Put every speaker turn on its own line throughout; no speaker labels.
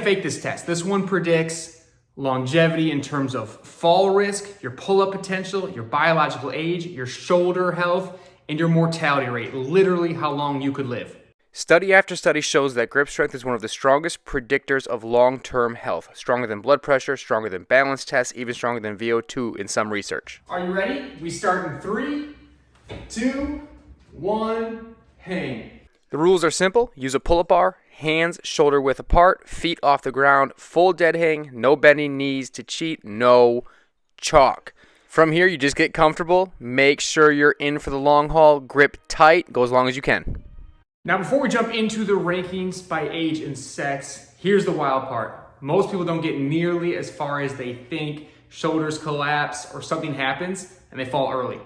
Fake this test. This one predicts longevity in terms of fall risk, your pull-up potential, your biological age, your shoulder health, and your mortality rate, literally how long you could live.
Study after study shows that grip strength is one of the strongest predictors of long-term health. Stronger than blood pressure, stronger than balance tests, even stronger than VO2 in some research.
Are you ready? We start in 3, 2, 1, hang.
The rules are simple. Use a pull-up bar, hands shoulder width apart, feet off the ground, full dead hang, no bending knees to cheat, no chalk. From here, you just get comfortable. Make sure you're in for the long haul. Grip tight. Go as long as you can.
Now, before we jump into the rankings by age and sex, here's the wild part. Most people don't get nearly as far as they think. Shoulders collapse or something happens and they fall early.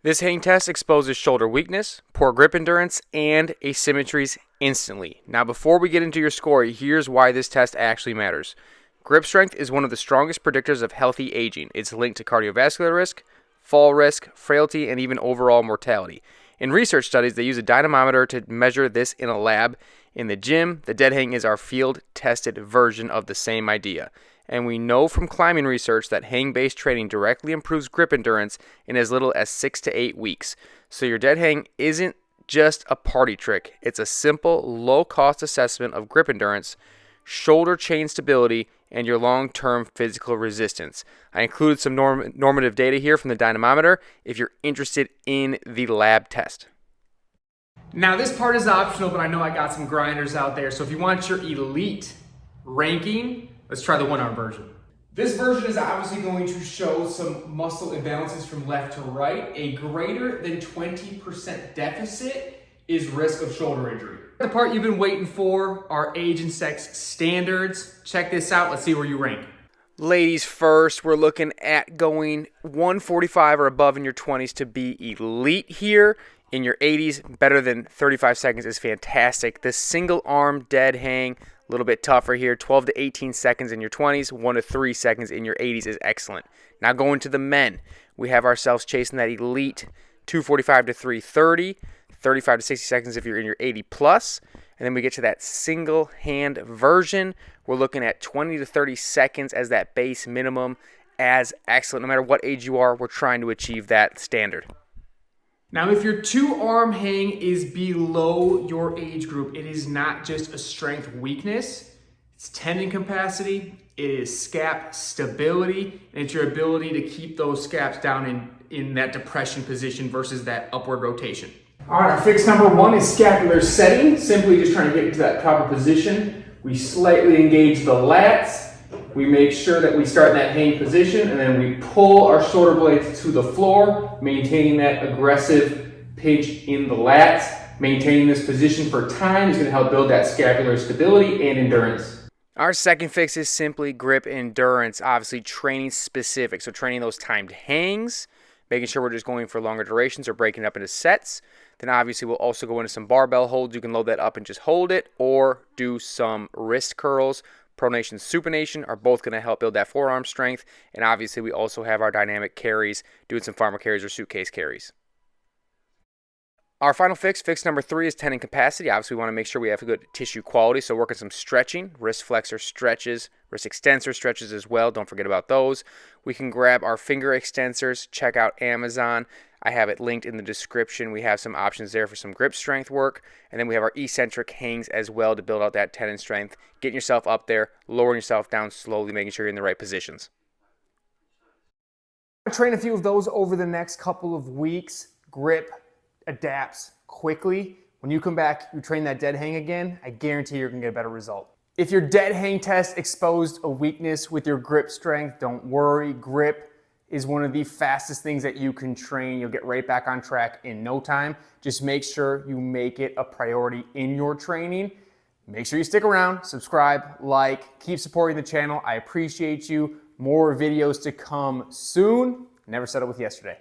This hang test exposes shoulder weakness, poor grip endurance, and asymmetries instantly. Now, before we get into your score, here's why this test actually matters. Grip strength is one of the strongest predictors of healthy aging. It's linked to cardiovascular risk, fall risk, frailty, and even overall mortality. In research studies, they use a dynamometer to measure this in a lab. In the gym, the dead hang is our field-tested version of the same idea. And we know from climbing research that hang-based training directly improves grip endurance in as little as 6 to 8 weeks. So your dead hang isn't just a party trick. It's a simple, low-cost assessment of grip endurance, shoulder chain stability, and your long-term physical resistance. I included some normative data here from the dynamometer if you're interested in the lab test.
Now, this part is optional, but I know I got some grinders out there. So if you want your elite ranking, let's try the one-arm version. This version is obviously going to show some muscle imbalances from left to right. A greater than 20% deficit is risk of shoulder injury. The part you've been waiting for are age and sex standards. Check this out. Let's see where you rank.
Ladies first, we're looking at going 145 or above in your 20s to be elite here. In your 80s, better than 35 seconds is fantastic. The single arm dead hang, a little bit tougher here. 12 to 18 seconds in your 20s, 1 to 3 seconds in your 80s is excellent. Now going to the men, we have ourselves chasing that elite 245 to 330. 35 to 60 seconds if you're in your 80 plus. And then we get to that single hand version. We're looking at 20 to 30 seconds as that base minimum as excellent. No matter what age you are, we're trying to achieve that standard.
Now, if your 2-arm hang is below your age group, it is not just a strength weakness. It's tendon capacity, it is scap stability, and it's your ability to keep those scaps down in that depression position versus that upward rotation. All right, our fix number 1 is scapular setting. Simply just trying to get into that proper position. We slightly engage the lats. We make sure that we start in that hang position, and then we pull our shoulder blades to the floor, maintaining that aggressive pinch in the lats. Maintaining this position for time is going to help build that scapular stability and endurance.
Our second fix is simply grip endurance, obviously training specific. So training those timed hangs, making sure we're just going for longer durations or breaking it up into sets. Then obviously we'll also go into some barbell holds. You can load that up and just hold it, or do some wrist curls. Pronation, supination are both going to help build that forearm strength. And obviously we also have our dynamic carries, doing some farmer carries or suitcase carries. Our final fix number 3, is tendon capacity. Obviously, we want to make sure we have a good tissue quality, so working some stretching, wrist flexor stretches, wrist extensor stretches as well. Don't forget about those. We can grab our finger extensors. Check out Amazon. I have it linked in the description. We have some options there for some grip strength work. And then we have our eccentric hangs as well to build out that tendon strength. Getting yourself up there, lowering yourself down slowly, making sure you're in the right positions.
I'll train a few of those over the next couple of weeks. Grip adapts quickly. When you come back, you train that dead hang again, I guarantee you're gonna get a better result. If your dead hang test exposed a weakness with your grip strength, don't worry. Grip is one of the fastest things that you can train. You'll get right back on track in no time. Just make sure you make it a priority in your training. Make sure you stick around, subscribe, like, keep supporting the channel. I appreciate you. More videos to come soon. Never settle with yesterday.